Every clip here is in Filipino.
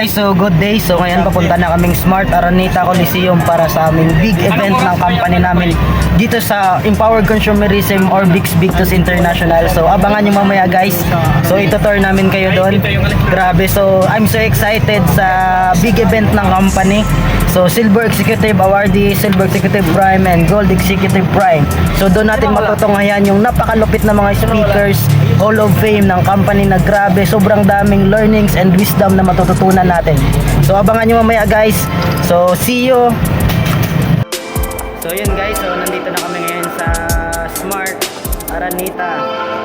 So good day. So ngayon papunta na kaming Smart Araneta Coliseum para sa aming big event ng company namin dito sa Empowered Consumerism or Bix Victus International. So abangan nyo mamaya guys. So ito-tour namin kayo doon. Grabe. So I'm so excited sa big event ng company. So Silver Executive Awardee, Silver Executive Prime, and Gold Executive Prime. So doon natin matutunghayan yung napakalupit na mga speakers, Hall of Fame ng company na grabe. Sobrang daming learnings and wisdom na matututunan natin. So abangan nyo mamaya guys. So see you. So yun guys, so nandito na kami ngayon sa Smart Araneta.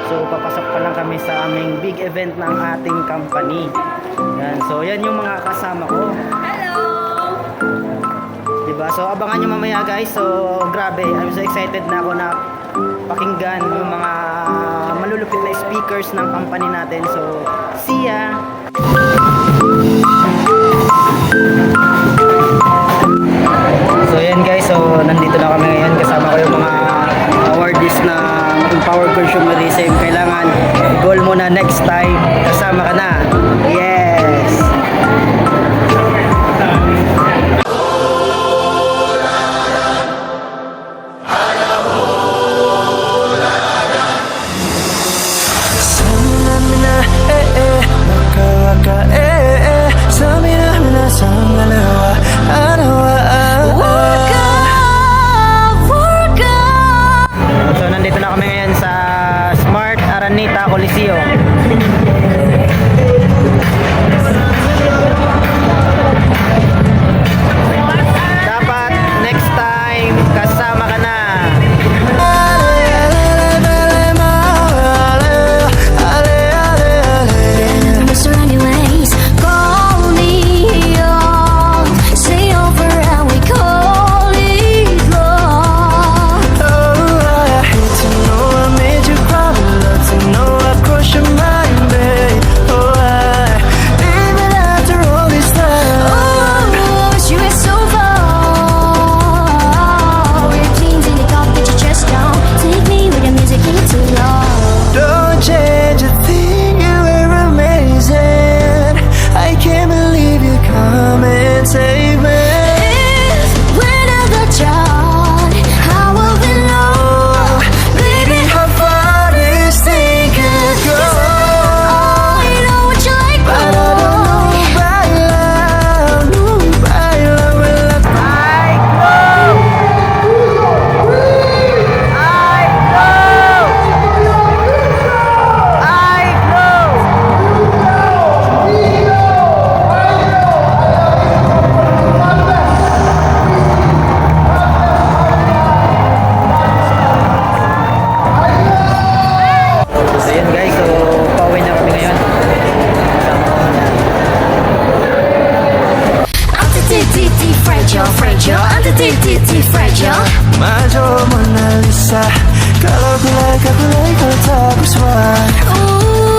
So papasok pa lang kami sa aming big event ng ating company. Yan. So yan yung mga kasama ko. Diba? So abangan nyo mamaya guys. So grabe, I'm so excited na ako na pakinggan yung mga malulupit na speakers ng company natin. So see ya. So yan guys, so nandito na kami ngayon. Kasama ko yung mga awardees na Empowered Consumerism. Kailangan goal mo na next time. Kasama ka na. Yes. So nandito na kami ngayon sa Smart Araneta Coliseum. Dapat next time kasama ka na. 마저 Mona Lisa Kalau kulai kau tak bersuara